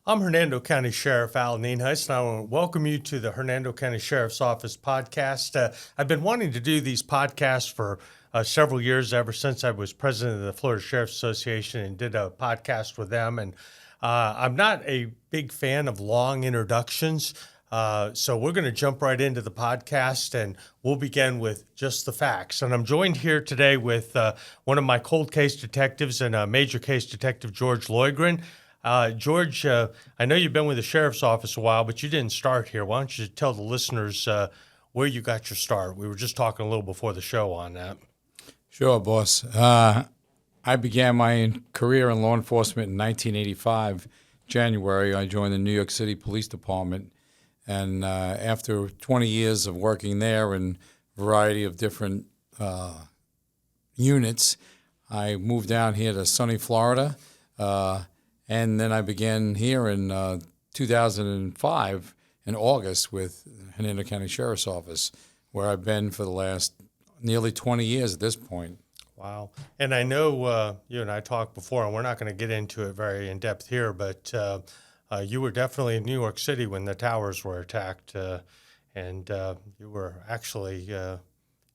I'm Hernando County Sheriff Al Nienhuis, and I want to welcome you to the Hernando County Sheriff's Office podcast. I've been wanting to do these podcasts for several years, ever since I was president of the Florida Sheriff's Association and did a podcast with them. And I'm not a big fan of long introductions, so we're going to jump right into the podcast, and we'll begin with just the facts. And I'm joined here today with one of my cold case detectives and major case detective, George Loydgren. George, I know you've been with the Sheriff's Office a while, but you didn't start here. Why don't you tell the listeners where you got your start? We were just talking a little before the show on that. Sure, boss. I began my career in law enforcement in 1985, January. I joined the New York City Police Department, and after 20 years of working there in a variety of different units, I moved down here to sunny Florida. And then I began here in 2005 in August with Hernando County Sheriff's Office, where I've been for the last nearly 20 years at this point. Wow. And I know you and I talked before, and we're not going to get into it very in depth here, but you were definitely in New York City when the towers were attacked, and you were actually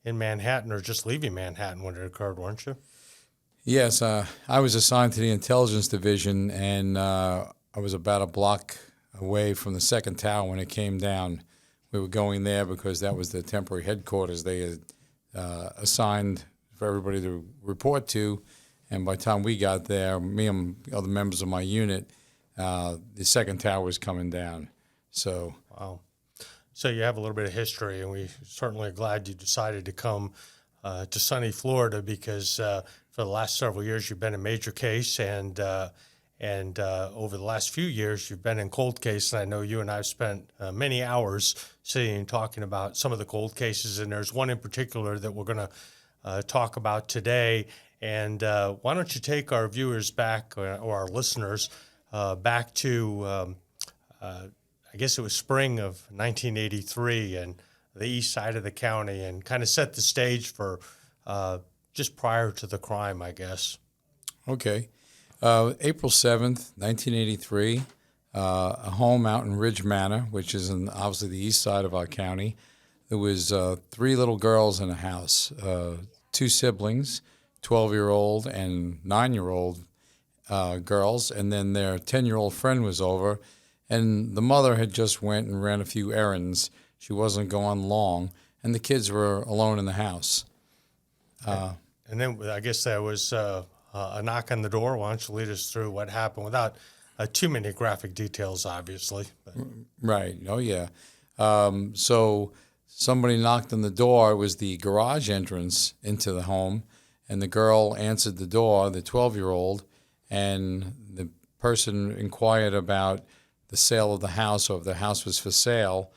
in Manhattan or just leaving Manhattan when it occurred, weren't you? Yes, I was assigned to the intelligence division, and I was about a block away from the second tower when it came down. We were going there because that was the temporary headquarters they had assigned for everybody to report to, and by the time we got there, me and other members of my unit, the second tower was coming down. So, wow. So you have a little bit of history, and we certainly are glad you decided to come to sunny Florida because for the last several years you've been a major case, and over the last few years you've been in cold case. And I know you and I have spent many hours sitting and talking about some of the cold cases, and there's one in particular that we're going to talk about today. And why don't you take our viewers back, or our listeners, back to I guess it was spring of 1983 and the east side of the county, and kind of set the stage for just prior to the crime, I guess. Okay. April 7th, 1983, a home out in Ridge Manor, which is in obviously the east side of our county. There was three little girls in the house, two siblings, 12-year-old and 9-year-old girls, and then their 10-year-old friend was over, and the mother had just went and ran a few errands. She wasn't gone long, and the kids were alone in the house. And then I guess there was a knock on the door. Why don't you lead us through what happened without too many graphic details, obviously. But. Right. Oh, yeah. So somebody knocked on the door. It was the garage entrance into the home, and the girl answered the door, the 12-year-old, and the person inquired about the sale of the house, or if the house was for sale.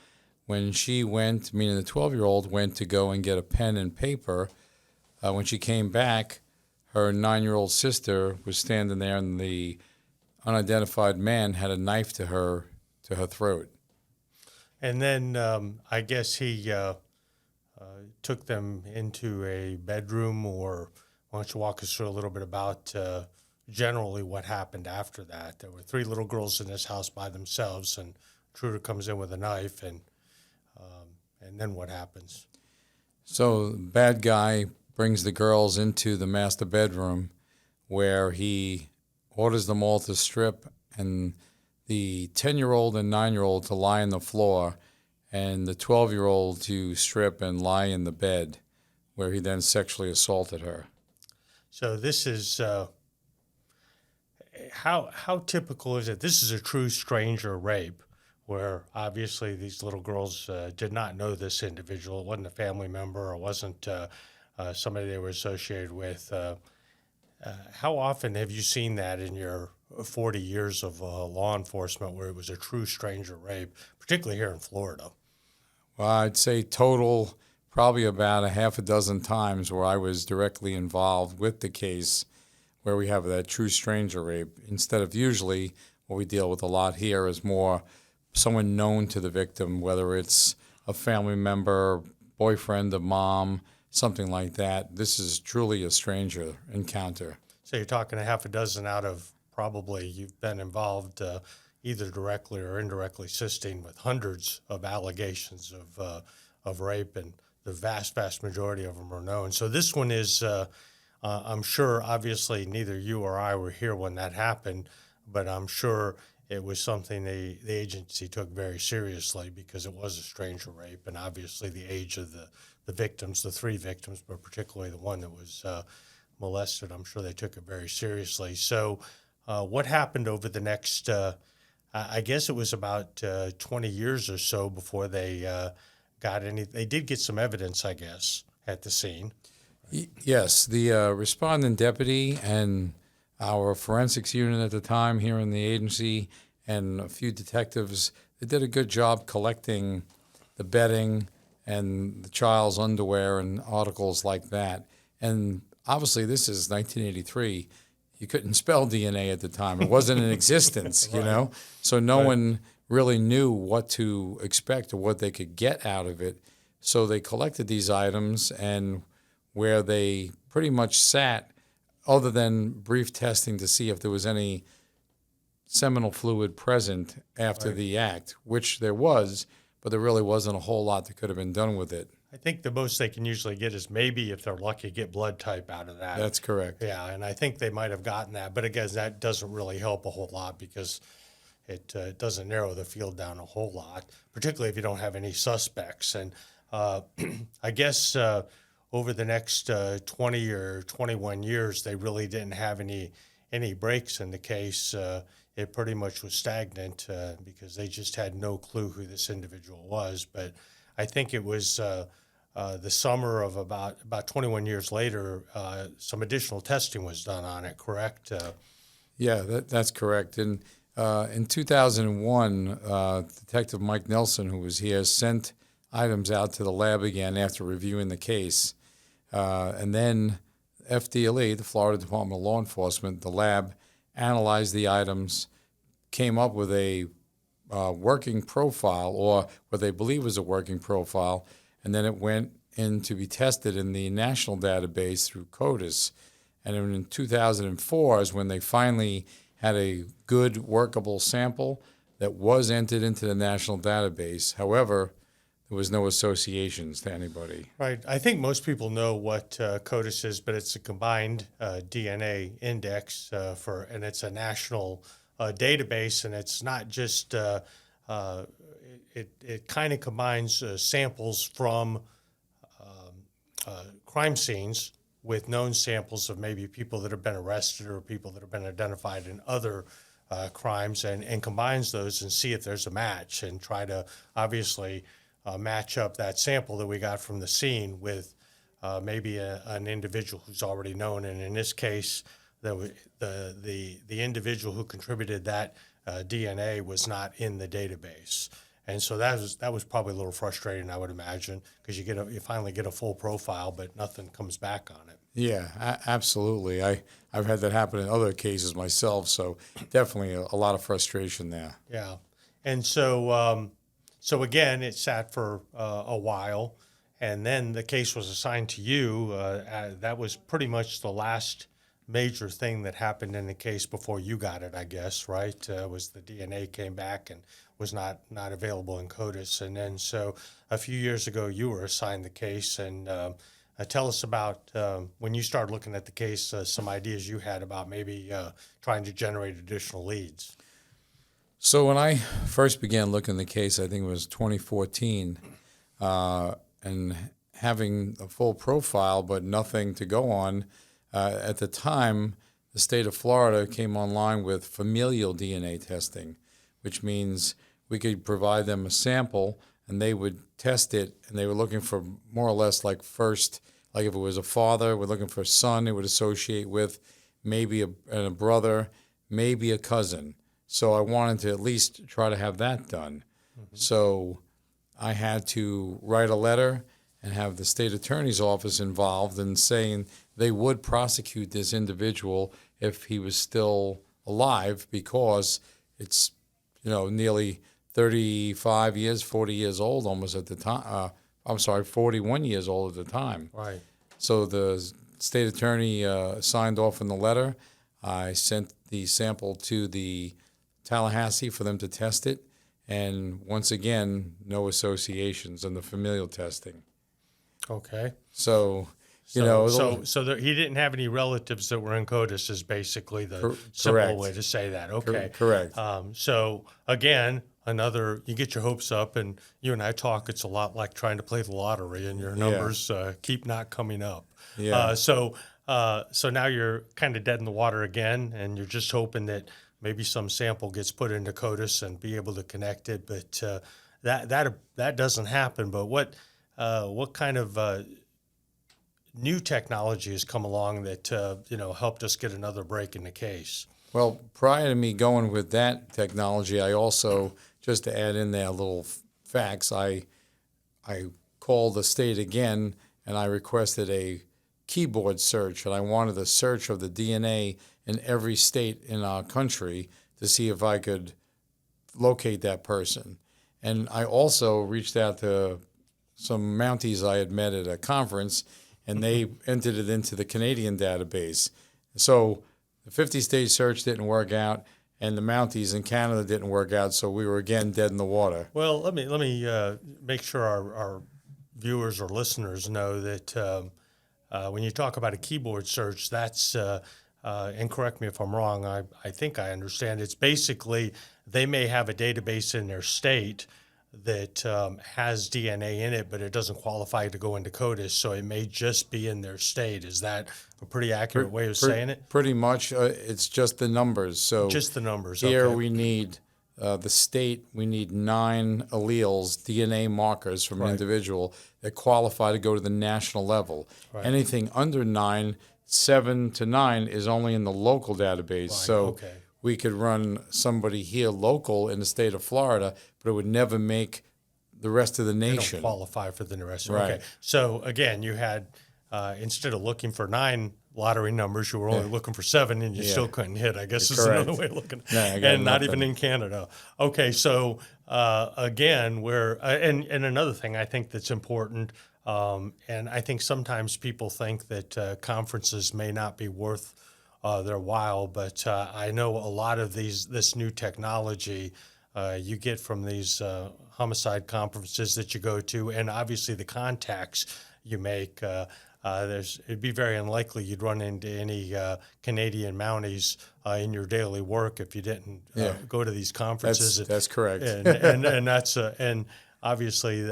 When she went, meaning the 12-year-old went to go and get a pen and paper, when she came back, her 9-year-old sister was standing there, and the unidentified man had a knife to her throat. And then I guess he took them into a bedroom, or why don't you walk us through a little bit about generally what happened after that? There were three little girls in this house by themselves, and intruder comes in with a knife, and then what happens? So the bad guy brings the girls into the master bedroom, where he orders them all to strip, and the 10-year-old and 9-year-old to lie on the floor, and the 12-year-old to strip and lie in the bed, where he then sexually assaulted her. So this is how typical is it? This is a true stranger rape, where obviously these little girls did not know this individual. It wasn't a family member, or wasn't somebody they were associated with. How often have you seen that in your 40 years of law enforcement, where it was a true stranger rape, particularly here in Florida? Well, I'd say total probably about a half a dozen times where I was directly involved with the case, where we have that true stranger rape, instead of usually what we deal with a lot here is more someone known to the victim, whether it's a family member, boyfriend, a mom, something like that. This is truly a stranger encounter. So you're talking a half a dozen out of probably you've been involved either directly or indirectly assisting with hundreds of allegations of rape, and the vast majority of them are known. So this one is, I'm sure, obviously, neither you or I were here when that happened, but I'm sure it was something the agency took very seriously because it was a stranger rape, and obviously the age of the victims, the three victims, but particularly the one that was molested, I'm sure they took it very seriously. So what happened over the next, I guess it was about 20 years or so before they got any, they did get some evidence, I guess, at the scene. Yes, the respondent deputy and our forensics unit at the time here in the agency and a few detectives, they did a good job collecting the bedding and the child's underwear and articles like that. And obviously, this is 1983. You couldn't spell DNA at the time. It wasn't in existence, Right. you know? So no Right. one really knew what to expect or what they could get out of it. So they collected these items, and where they pretty much sat, other than brief testing to see if there was any seminal fluid present after Right. the act, which there was, but there really wasn't a whole lot that could have been done with it. I think the most they can usually get is maybe, if they're lucky, get blood type out of that. That's correct. Yeah, and I think they might have gotten that. But again, that doesn't really help a whole lot because it doesn't narrow the field down a whole lot, particularly if you don't have any suspects. And I guess over the next 20 or 21 years, they really didn't have any breaks in the case. It pretty much was stagnant because they just had no clue who this individual was. But I think it was the summer of about 21 years later, some additional testing was done on it, correct? Yeah, that's correct. And in 2001, Detective Mike Nelson, who was here, sent items out to the lab again after reviewing the case. And then FDLE, the Florida Department of Law Enforcement, the lab, analyzed the items, came up with a working profile, or what they believe was a working profile, and then it went in to be tested in the national database through COTUS. And in 2004 is when they finally had a good workable sample that was entered into the national database. However, there was no associations to anybody. Right. I think most people know what COTUS is, but it's a combined DNA index and it's a national database, and it's not just it kind of combines samples from crime scenes with known samples of maybe people that have been arrested or people that have been identified in other crimes, and combines those and see if there's a match, and try to obviously match up that sample that we got from the scene with maybe an individual who's already known. And in this case, the individual who contributed that DNA was not in the database. And so that was probably a little frustrating, I would imagine, because you finally get a full profile, but nothing comes back on it. Yeah, absolutely. I've had that happen in other cases myself, so definitely a lot of frustration there. Yeah, and so so again, it sat for a while, and then the case was assigned to you. That was pretty much the last major thing that happened in the case before you got it, I guess, right? Was the DNA came back and was not available in COTUS. And then so a few years ago, you were assigned the case. And tell us about when you started looking at the case, some ideas you had about maybe trying to generate additional leads. So when I first began looking at the case, I think it was 2014, and having a full profile but nothing to go on, at the time, the state of Florida came online with familial DNA testing, which means we could provide them a sample and they would test it, and they were looking for more or less like first, like if it was a father, we're looking for a son, it would associate with maybe a brother, maybe a cousin. So I wanted to at least try to have that done. Mm-hmm. So I had to write a letter and have the state attorney's office involved in saying they would prosecute this individual if he was still alive, because it's, nearly 35 years, 40 years old almost at the time. 41 years old at the time. Right. So the state attorney signed off on the letter. I sent the sample to the Tallahassee for them to test it. And once again, no associations in the familial testing. Okay. So, he didn't have any relatives that were in COTUS is basically the simple correct. way to say that. Okay. Correct. So again, you get your hopes up, and you and I talk. It's a lot like trying to play the lottery, and your numbers keep not coming up. Yeah. So now you're kind of dead in the water again, and you're just hoping that maybe some sample gets put into COTUS and be able to connect it. But that doesn't happen. But what kind of new technology has come along that helped us get another break in the case? Well, prior to me going with that technology, I also, just to add in there a little facts, I called the state again and I requested a keyboard search, and I wanted a search of the DNA in every state in our country to see if I could locate that person. And I also reached out to some Mounties I had met at a conference, and they entered it into the Canadian database. So the 50-state search didn't work out, and the Mounties in Canada didn't work out, so we were again dead in the water. Well, let me make sure our viewers or listeners know that when you talk about a keyboard search, that's and correct me if I'm wrong. I think I understand. It's basically they may have a database in their state that has DNA in it, but it doesn't qualify to go into COTUS, so it may just be in their state. Is that a pretty accurate way of saying it? Pretty much. It's just the numbers. So just the numbers. Here okay. we need the state. We need 9 alleles, DNA markers from an individual that qualify to go to the national level. Right. Anything under 9, 7 to 9 is only in the local database. Right. So we could run somebody here local in the state of Florida, but it would never make the rest of the nation. They don't qualify for the rest. Right. Okay. So again, you had instead of looking for 9 lottery numbers, you were only looking for 7, and you still couldn't hit. I guess is another way of looking. And not even in Canada. Okay. So again, and another thing I think that's important, and I think sometimes people think that conferences may not be worth their while, but I know a lot of this new technology you get from these homicide conferences that you go to, and obviously the contacts you make. It'd be very unlikely you'd run into any Canadian Mounties in your daily work if you didn't go to these conferences. That's correct. And that's and obviously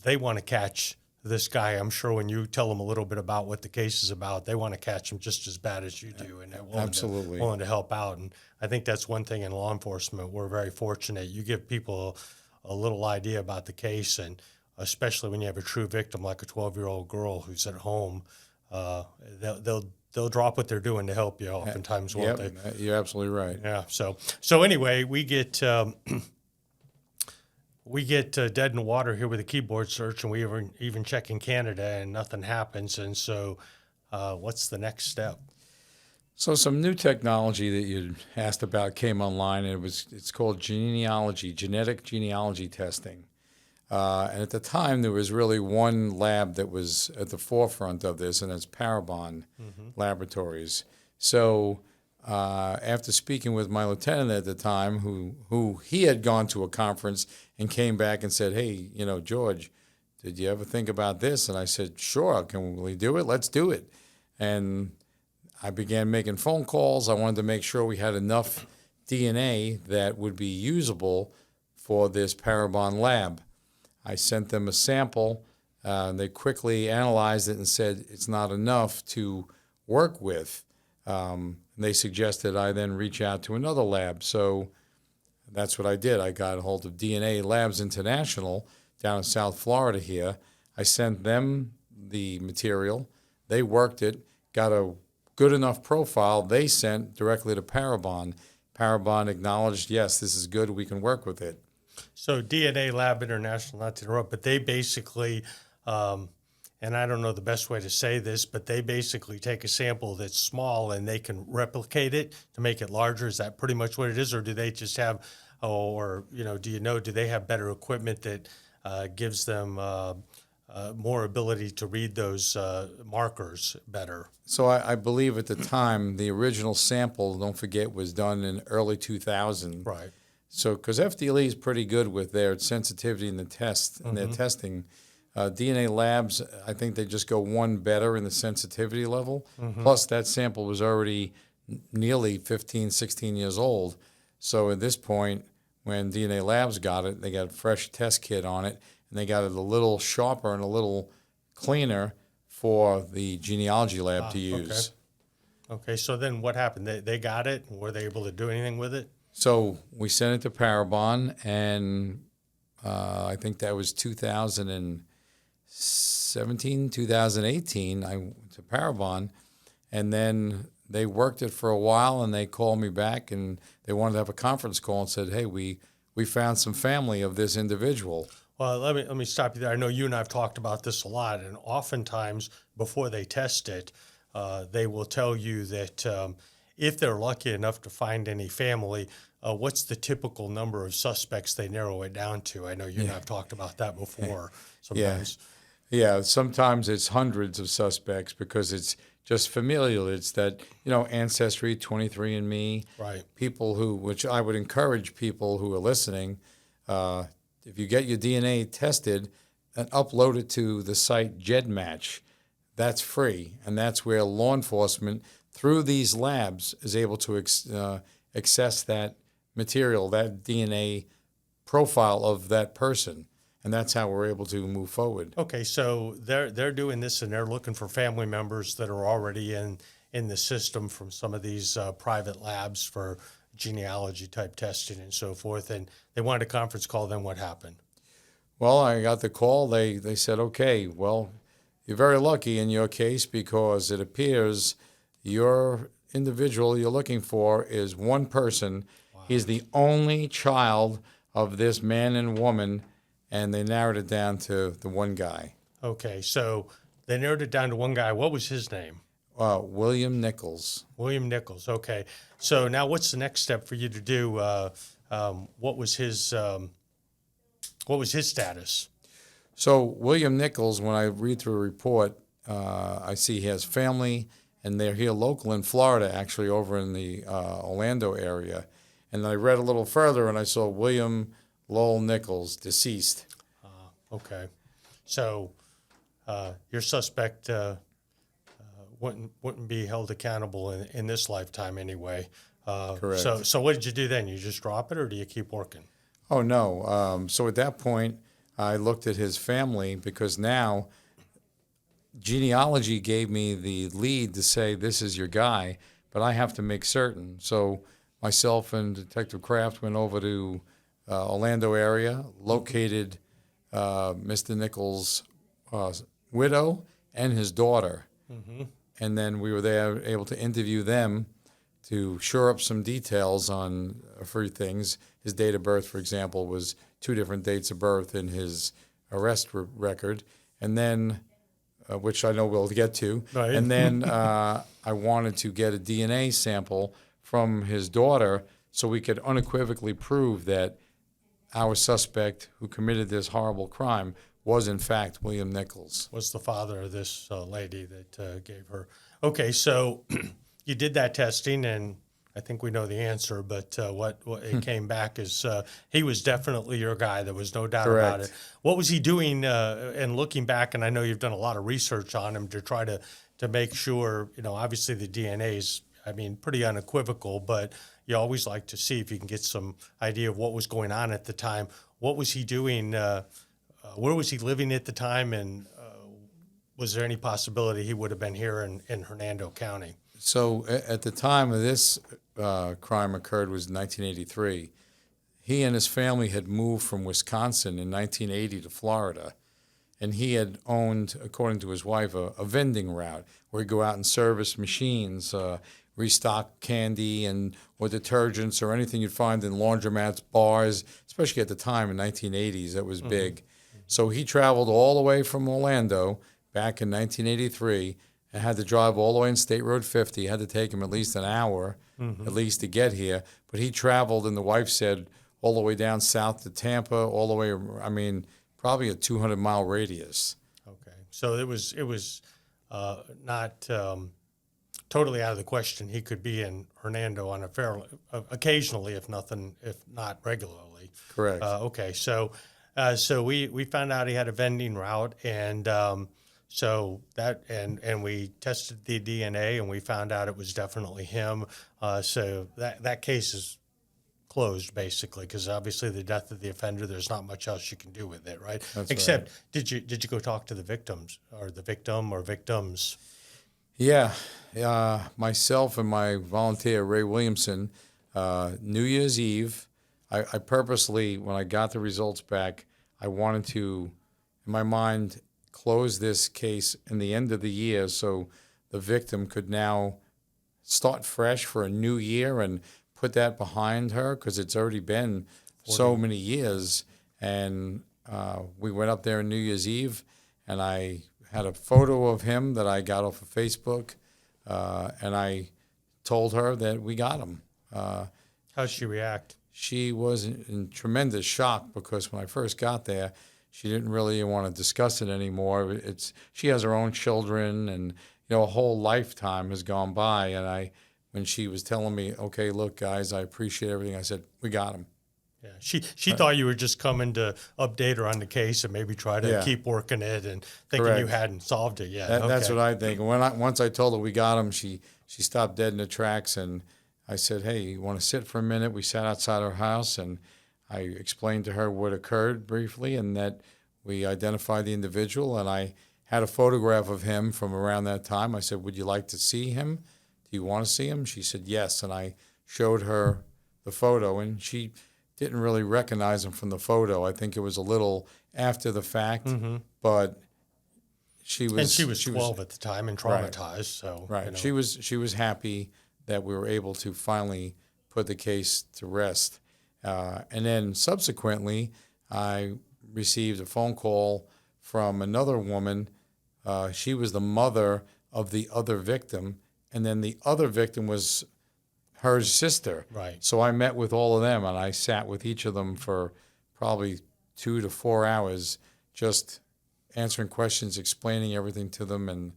they want to catch this guy. I'm sure when you tell them a little bit about what the case is about, they want to catch him just as bad as you do, and they're willing to help out. And I think that's one thing in law enforcement. We're very fortunate. You give people a little idea about the case, and especially when you have a true victim like a 12-year-old girl who's at home, they'll drop what they're doing to help you oftentimes, won't they? You're absolutely right. Yeah. So anyway, we get dead in the water here with a keyboard search, and we were even checking Canada, and nothing happens. And so what's the next step? So some new technology that you asked about came online, and it's called Genealogy, genetic genealogy testing. And at the time, there was really one lab that was at the forefront of this, and it's Parabon Laboratories. So after speaking with my lieutenant at the time, who he had gone to a conference and came back and said, "Hey, George, did you ever think about this?" And I said, "Sure, can we do it? Let's do it." And I began making phone calls. I wanted to make sure we had enough DNA that would be usable for this Parabon lab. I sent them a sample. They quickly analyzed it and said it's not enough to work with. They suggested I then reach out to another lab. So that's what I did. I got a hold of DNA Labs International down in South Florida here. I sent them the material. They worked it, got a good enough profile. They sent directly to Parabon. Parabon acknowledged, yes, this is good. We can work with it. So DNA Lab International, not to interrupt, but they basically, and I don't know the best way to say this, but they basically take a sample that's small and they can replicate it to make it larger. Is that pretty much what it is? Or do they just have, do they have better equipment that gives them more ability to read those markers better. So I believe at the time, the original sample, don't forget, was done in early 2000. Right. So, because FDLE is pretty good with their sensitivity in the test and their testing, DNA labs, I think they just go one better in the sensitivity level. Plus, that sample was already nearly 15, 16 years old. So at this point, when DNA labs got it, they got a fresh test kit on it, and they got it a little sharper and a little cleaner for the genealogy lab to use. Okay, so then what happened? They got it? Were they able to do anything with it? So we sent it to Parabon, and I think that was 2017, 2018. I went to Parabon, and then they worked it for a while, and they called me back, and they wanted to have a conference call and said, hey, we found some family of this individual. Well, let me stop you there. I know you and I have talked about this a lot, and oftentimes before they test it, they will tell you that if they're lucky enough to find any family, what's the typical number of suspects they narrow it down to? I know you and I have talked about that before. Sometimes. Yeah, sometimes it's hundreds of suspects because it's just familial. It's that, Ancestry, 23andMe, Right. people who, which I would encourage people who are listening, if you get your DNA tested and upload it to the site GEDmatch, that's free. And that's where law enforcement, through these labs, is able to access that material, that DNA profile of that person. And that's how we're able to move forward. Okay, so they're doing this, and they're looking for family members that are already in the system from some of these private labs for genealogy type testing and so forth. And they wanted a conference call. Then what happened? Well, I got the call. They said, okay, well, you're very lucky in your case because it appears your individual you're looking for is one person. Wow. He's the only child of this man and woman, and they narrowed it down to the one guy. Okay, so they narrowed it down to one guy. What was his name? William Nichols. William Nichols. Okay, so now what's the next step for you to do? What was his status? So William Nichols, when I read through a report, I see he has family, and they're here local in Florida, actually over in the Orlando area. And I read a little further, and I saw William Lowell Nichols, deceased. Okay, so your suspect wouldn't be held accountable in this lifetime anyway. Correct. So what did you do then? You just drop it, or do you keep working? Oh, no. So at that point, I looked at his family because now genealogy gave me the lead to say this is your guy, but I have to make certain. So myself and Detective Kraft went over to Orlando area, located Mr. Nichols' widow and his daughter. Mm-hmm. And then we were there able to interview them to shore up some details on a few things. His date of birth, for example, was 2 different dates of birth in his arrest record. And then, which I know we'll get to. Right. And then I wanted to get a DNA sample from his daughter so we could unequivocally prove that our suspect who committed this horrible crime was, in fact, William Nichols. Was the father of this lady that gave her. Okay, so you did that testing, and I think we know the answer, but what it came back is he was definitely your guy. There was no doubt Correct. about it. What was he doing? And looking back, and I know you've done a lot of research on him to try to make sure, obviously the DNA is, pretty unequivocal, but you always like to see if you can get some idea of what was going on at the time. What was he doing? Where was he living at the time? And was there any possibility he would have been here in Hernando County? So at the time of this crime occurred was 1983. He and his family had moved from Wisconsin in 1980 to Florida. And he had owned, according to his wife, a vending route where he'd go out and service machines, restock candy or detergents or anything you'd find in laundromats, bars, especially at the time in 1980s, that was big. So he traveled all the way from Orlando back in 1983 and had to drive all the way in State Road 50. It had to take him at least an hour at least to get here. But he traveled, and the wife said, all the way down south to Tampa, all the way, probably a 200-mile radius. So it was not totally out of the question. He could be in Hernando on a fairly occasionally, if not regularly. Correct. Okay, so we found out he had a vending route, and so that and we tested the DNA, and we found out it was definitely him. So that case is closed basically, because obviously the death of the offender, there's not much else you can do with it, right? That's Except, did you go talk to the victims or the victim or victims? Yeah, myself and my volunteer, Ray Williamson, New Year's Eve, I purposely, when I got the results back, I wanted to, in my mind, close this case in the end of the year so the victim could now start fresh for a new year and put that behind her, because it's already been 40. So many years. And we went up there on New Year's Eve, and I had a photo of him that I got off of Facebook, and I told her that we got him. How'd she react? She was in tremendous shock, because when I first got there, she didn't really want to discuss it anymore. She has her own children, and a whole lifetime has gone by. And when she was telling me, okay, look, guys, I appreciate everything, I said, we got him. Yeah, she thought you were just coming to update her on the case and maybe try to keep working it, and thinking Correct. you hadn't solved it yet. That's what I think. Once I told her we got him, she stopped dead in the tracks, and I said, hey, you want to sit for a minute? We sat outside her house, and I explained to her what occurred briefly, and that we identified the individual, and I had a photograph of him from around that time. I said, would you like to see him? Do you want to see him? She said yes, and I showed her the photo, and she didn't really recognize him from the photo. I think it was a little after the fact, but she was 12 at the time and traumatized. Right. So right, she was happy that we were able to finally put the case to rest. And then subsequently, I received a phone call from another woman. She was the mother of the other victim, and then the other victim was her sister. Right. So I met with all of them, and I sat with each of them for probably 2 to 4 hours, just answering questions, explaining everything to them,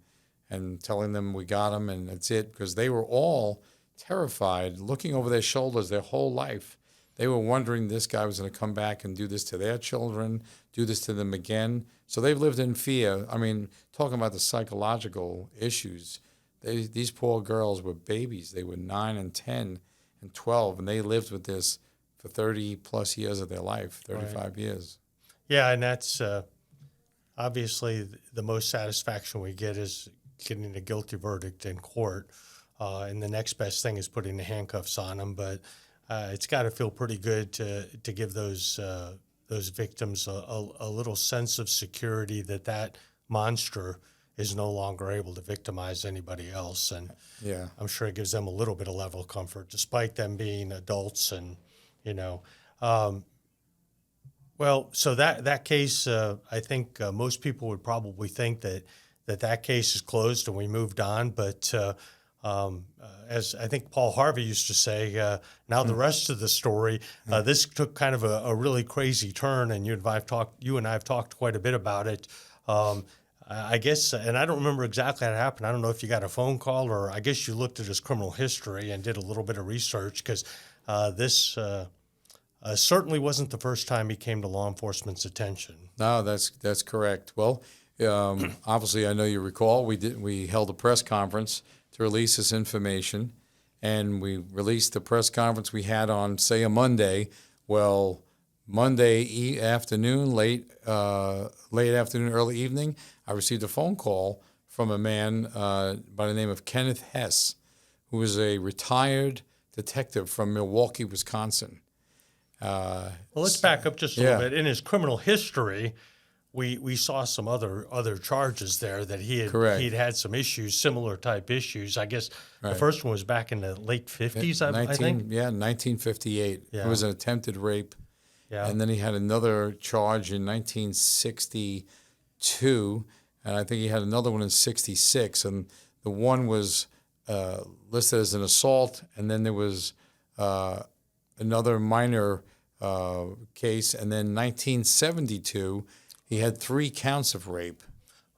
and telling them we got them, and that's it, because they were all terrified, looking over their shoulders their whole life. They were wondering this guy was going to come back and do this to their children, do this to them again. So they've lived in fear. I mean, talking about the psychological issues, these poor girls were babies. They were 9 and 10 and 12, and they lived with this for 30-plus years of their life, 35 years. Yeah, and that's obviously the most satisfaction we get is getting a guilty verdict in court, and the next best thing is putting the handcuffs on them. But it's got to feel pretty good to give those victims a little sense of security that monster is no longer able to victimize anybody else. And I'm sure it gives them a little bit of level of comfort, despite them being adults. And, well, so that case, I think most people would probably think that case is closed and we moved on. But as I think Paul Harvey used to say, now the rest of the story, this took kind of a really crazy turn, and you and I have talked quite a bit about it. I guess, and I don't remember exactly how it happened. I don't know if you got a phone call, or I guess you looked at his criminal history and did a little bit of research, because this certainly wasn't the first time he came to law enforcement's attention. No, that's correct. Well, obviously, I know you recall we held a press conference to release this information, and we released the press conference we had on, say, a Monday. Well, Monday afternoon, late afternoon, early evening, I received a phone call from a man by the name of Kenneth Hess, who was a retired detective from Milwaukee, Wisconsin. Well, let's back up just a little bit. In his criminal history, we saw some other charges there that he'd had some issues, similar type issues. I guess the first one was back in the late 50s, I think. Yeah, 1958. Yeah. It was an attempted rape. Yeah. And then he had another charge in 1962, and I think he had another one in 66. And the one was listed as an assault, and then there was another minor case. And then 1972, he had 3 counts of rape.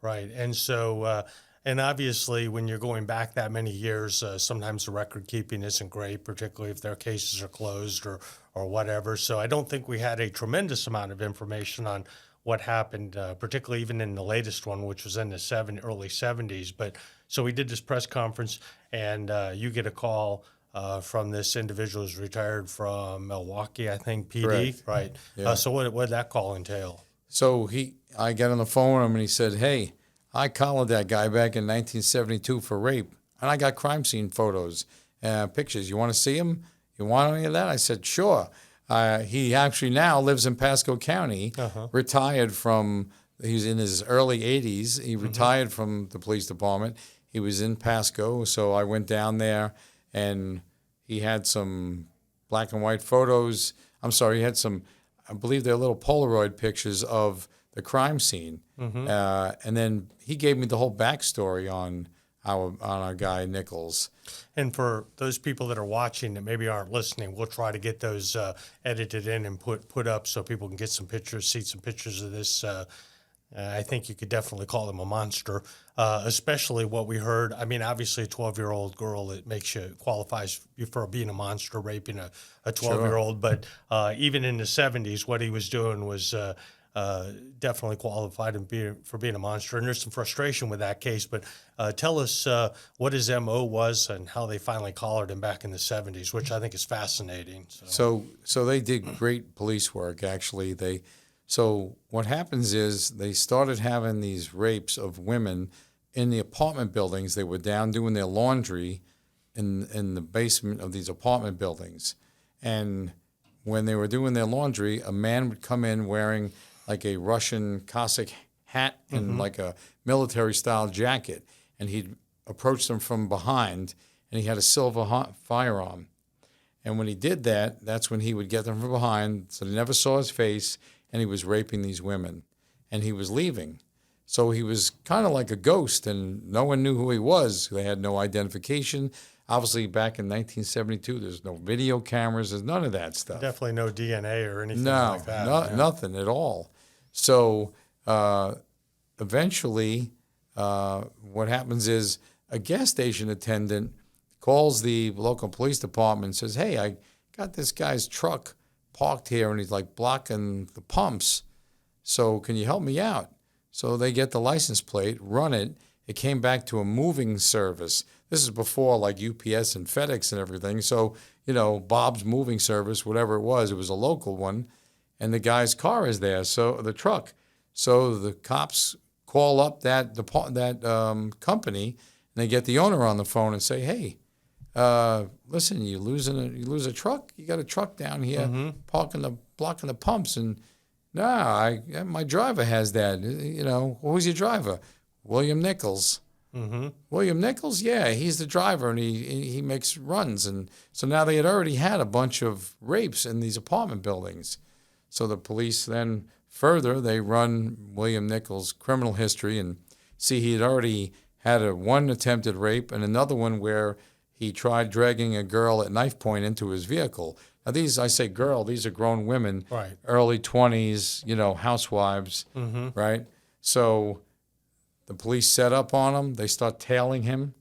Right. And so, and obviously, when you're going back that many years, sometimes the record keeping isn't great, particularly if their cases are closed or whatever. So I don't think we had a tremendous amount of information on what happened, particularly even in the latest one, which was in the early 70s. But so we did this press conference, and you get a call from this individual who's retired from Milwaukee, I think, PD. Correct. Right. Yeah. So what did that call entail? So I got on the phone with him and he said, "Hey, I collared that guy back in 1972 for rape, and I got crime scene photos, pictures. You want to see them? You want any of that?" I said, "Sure." He actually now lives in Pasco County, retired from. He's in his early 80s. He retired from the police department. He was in Pasco, so I went down there, and he had some black and white photos. I'm sorry, he had some. I believe they're little Polaroid pictures of the crime scene, and then he gave me the whole backstory on our guy Nichols. And for those people that are watching that maybe aren't listening, we'll try to get those edited in and put up so people can get some pictures, see some pictures of this. I think you could definitely call him a monster, especially what we heard. I mean, obviously, a 12-year-old girl, it makes you qualifies you for being a monster, raping a 12-year-old. But even in the 70s, what he was doing was definitely qualified for being a monster. And there's some frustration with that case. But tell us what his MO was and how they finally collared him back in the 70s, which I think is fascinating. So they did great police work, actually. So what happens is they started having these rapes of women in the apartment buildings. They were down doing their laundry in the basement of these apartment buildings. And when they were doing their laundry, a man would come in wearing like a Russian Cossack hat and like a military-style jacket. And he'd approach them from behind, and he had a silver firearm. And when he did that, that's when he would get them from behind, so they never saw his face, and he was raping these women. And he was leaving. So he was kind of like a ghost, and no one knew who he was. They had no identification. Obviously, back in 1972, there's no video cameras. There's none of that stuff. Definitely no DNA or anything like that. Nothing at all. So eventually, what happens is a gas station attendant calls the local police department and says, "Hey, I got this guy's truck parked here, and he's like blocking the pumps. So can you help me out?" So they get the license plate, run it. It came back to a moving service. This is before like UPS and FedEx and everything. So, Bob's Moving Service, whatever it was a local one. And the guy's car is there, so the truck. So the cops call up that company, and they get the owner on the phone and say, "Hey, listen, you lose a truck? You got a truck down here blocking the pumps." And my driver has that. Who's your driver? William Nichols. William Nichols, yeah, he's the driver, and he makes runs. And so now they had already had a bunch of rapes in these apartment buildings. So the police then they run William Nichols' criminal history and see he had already had one attempted rape and another one where he tried dragging a girl at knife point into his vehicle. Now I say girl, these are grown women, right? Early 20s, housewives, right? So the police set up on him. They start tailing him.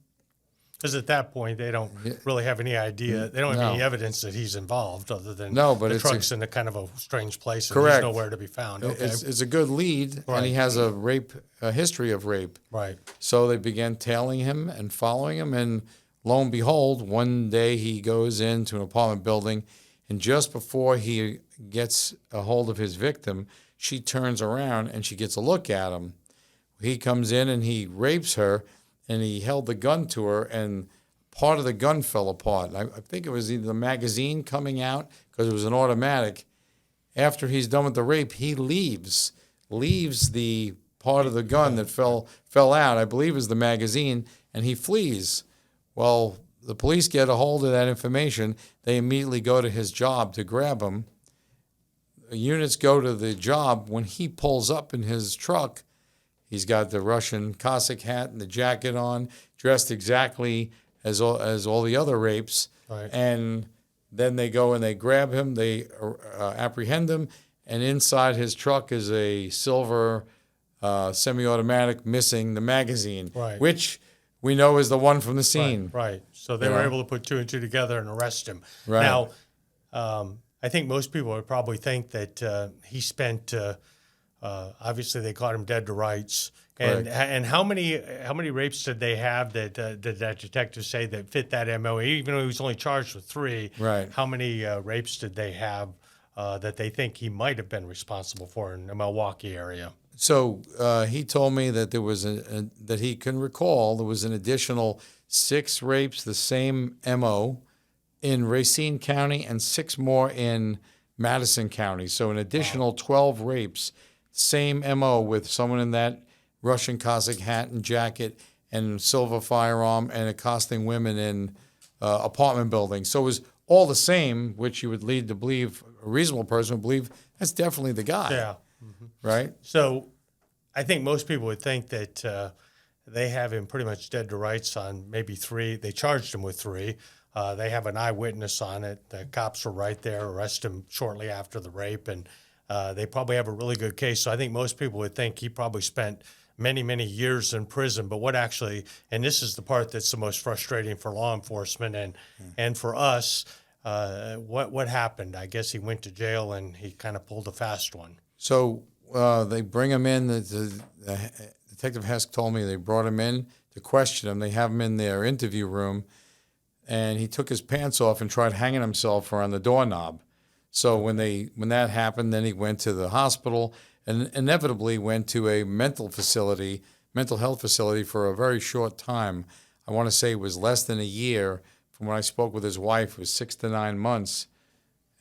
Because at that point, they don't really have any idea. They don't have any evidence that he's involved other than the truck's in a kind of a strange place and he's nowhere to be found. Okay. It's a good lead, and he has a history of rape. Right. So they began tailing him and following him, and lo and behold, one day he goes into an apartment building, and just before he gets a hold of his victim, she turns around and she gets a look at him. He comes in and he rapes her, and he held the gun to her, and part of the gun fell apart. I think it was either the magazine coming out, because it was an automatic. After he's done with the rape, he leaves the part of the gun that fell out, I believe is the magazine, and he flees. Well, the police get a hold of that information. They immediately go to his job to grab him. Units go to the job. When he pulls up in his truck, he's got the Russian Cossack hat and the jacket on, dressed exactly as all the other rapes. Right. And then they go and they grab him, they apprehend him, and inside his truck is a silver semi-automatic missing the magazine, Right. which we know is the one from the scene. Right. So they were able to put two and two together and arrest him. Right. Now, I think most people would probably think that he spent. Obviously, they caught him dead to rights. And how many rapes did they have that detectives say that fit that MO? Even though he was only charged with 3, Right. how many rapes did they have that they think he might have been responsible for in the Milwaukee area? So he told me that there was that he can recall there was an additional 6 rapes, the same MO, in Racine County, and 6 more in Madison County. So an additional 12 rapes, same MO, with someone in that Russian Cossack hat and jacket and silver firearm and accosting women in apartment buildings. So it was all the same, which you would lead to believe, a reasonable person would believe, that's definitely the guy. Yeah. Right? So I think most people would think that they have him pretty much dead to rights on maybe 3. They charged him with 3. They have an eyewitness on it. The cops were right there, arrest him shortly after the rape, and they probably have a really good case. So I think most people would think he probably spent many, many years in prison. But what actually, and this is the part that's the most frustrating for law enforcement and for us, what happened? I guess he went to jail and he kind of pulled a fast one. So they bring him in. Detective Hesk told me they brought him in to question him. They have him in their interview room, and he took his pants off and tried hanging himself around the doorknob. So when that happened, then he went to the hospital and inevitably went to a mental health facility for a very short time. I want to say it was less than a year. From when I spoke with his wife, it was 6 to 9 months.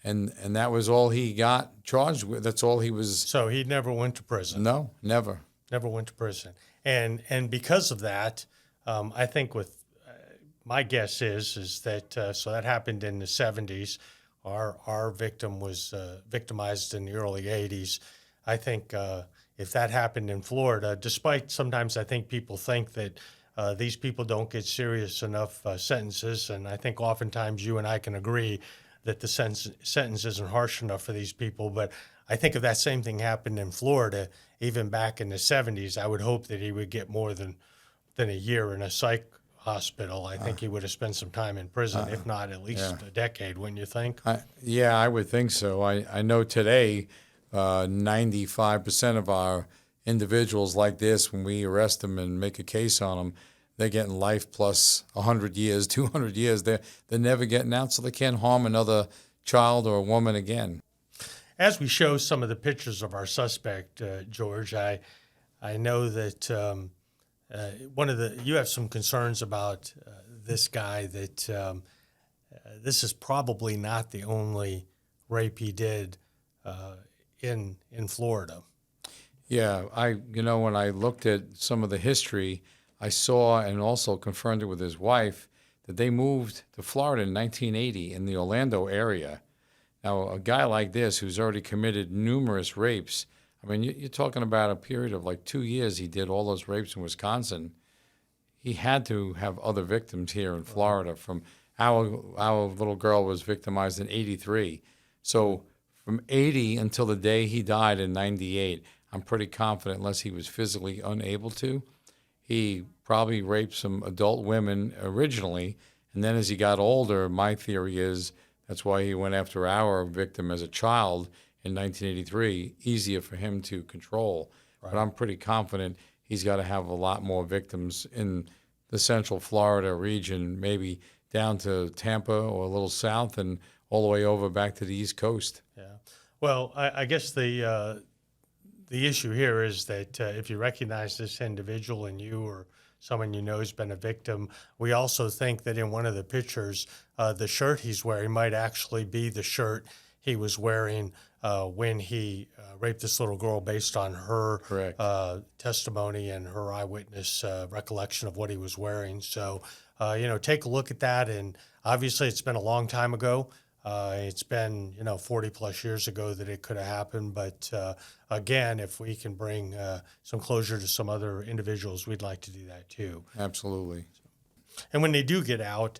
And that was all he got charged with. That's all he was. So he never went to prison. No, never. Never went to prison. And because of that, I think my guess is that so that happened in the 70s. Our victim was victimized in the early 80s. I think if that happened in Florida, despite sometimes I think people think that these people don't get serious enough sentences, and I think oftentimes you and I can agree that the sentence isn't harsh enough for these people. But I think if that same thing happened in Florida, even back in the 70s, I would hope that he would get more than a year in a psych hospital. I think he would have spent some time in prison, if not at least a decade, wouldn't you think? Yeah, I would think so. I know today 95% of our individuals like this, when we arrest them and make a case on them, they're getting life plus 100 years, 200 years. They're never getting out, so they can't harm another child or a woman again. As we show some of the pictures of our suspect, George, I know that you have some concerns about this guy, that this is probably not the only rape he did in Florida. Yeah, when I looked at some of the history, I saw and also confirmed it with his wife that they moved to Florida in 1980 in the Orlando area. Now, a guy like this who's already committed numerous rapes, I mean, you're talking about a period of like 2 years he did all those rapes in Wisconsin. He had to have other victims here in Florida. From our little girl was victimized in 83. So from 80 until the day he died in 98, I'm pretty confident, unless he was physically unable to, he probably raped some adult women originally. And then as he got older, my theory is that's why he went after our victim as a child in 1983, easier for him to control. Right. But I'm pretty confident he's got to have a lot more victims in the central Florida region, maybe down to Tampa or a little south and all the way over back to the East Coast. Yeah. Well, I guess the issue here is that if you recognize this individual and you or someone you know has been a victim, we also think that in one of the pictures, the shirt he's wearing might actually be the shirt he was wearing when he raped this little girl, based on her testimony and her eyewitness recollection of what he was wearing. So, take a look at that. And obviously it's been a long time ago. It's been, 40 plus years ago that it could have happened. But again, if we can bring some closure to some other individuals, we'd like to do that too. Absolutely. And when they do get out,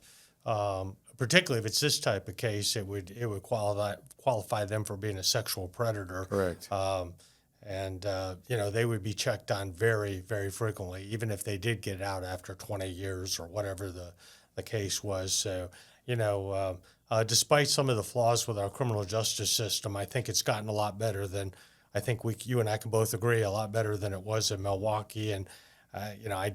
particularly if it's this type of case, it would qualify them for being a sexual predator. Correct. And, they would be checked on very, very frequently, even if they did get out after 20 years or whatever the case was. So, despite some of the flaws with our criminal justice system, I think it's gotten a lot better than I think you and I can both agree, a lot better than it was in Milwaukee. And, I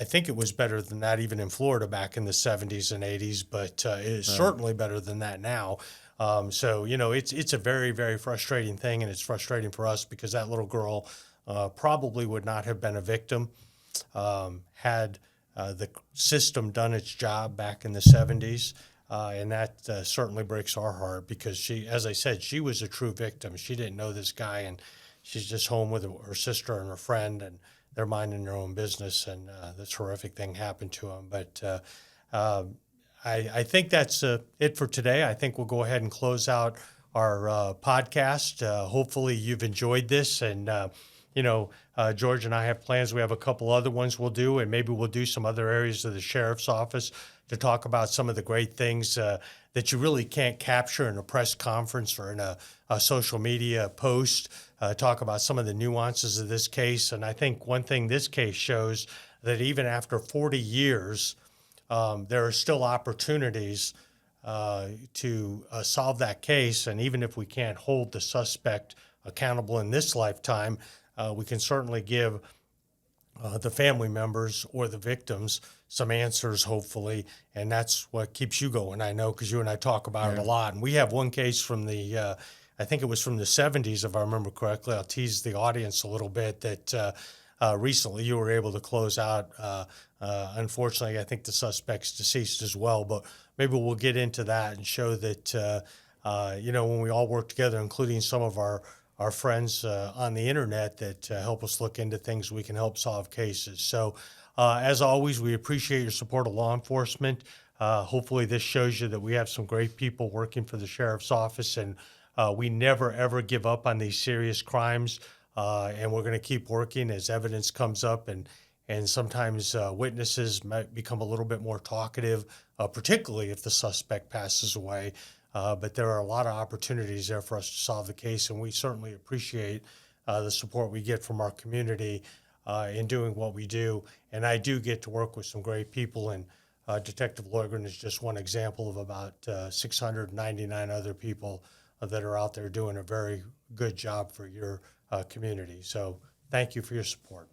think it was better than that even in Florida back in the 70s and 80s, but it is certainly better than that now. It's a very, very frustrating thing, and it's frustrating for us because that little girl probably would not have been a victim had the system done its job back in the 70s. And that certainly breaks our heart because she, as I said, she was a true victim. She didn't know this guy, and she's just home with her sister and her friend, and they're minding their own business, and this horrific thing happened to them. But I think that's it for today. I think we'll go ahead and close out our podcast. Hopefully you've enjoyed this, and George and I have plans. We have a couple other ones we'll do, and maybe we'll do some other areas of the sheriff's office to talk about some of the great things that you really can't capture in a press conference or in a social media post. Talk about some of the nuances of this case. And I think one thing this case shows that even after 40 years, there are still opportunities to solve that case. And even if we can't hold the suspect accountable in this lifetime, we can certainly give the family members or the victims some answers, hopefully. And that's what keeps you going, I know, because you and I talk about it a lot. And we have one case from the, I think it was from the 70s, if I remember correctly. I'll tease the audience a little bit that recently you were able to close out. Unfortunately, I think the suspect's deceased as well, but maybe we'll get into that and show that, when we all work together, including some of our friends on the internet that help us look into things, we can help solve cases. So as always, we appreciate your support of law enforcement. Hopefully this shows you that we have some great people working for the sheriff's office, and we never, ever give up on these serious crimes. And we're going to keep working as evidence comes up, and sometimes witnesses might become a little bit more talkative, particularly if the suspect passes away. But there are a lot of opportunities there for us to solve the case, and we certainly appreciate the support we get from our community in doing what we do. And I do get to work with some great people, and Detective Loydgren is just one example of about 699 other people that are out there doing a very good job for your community. So thank you for your support.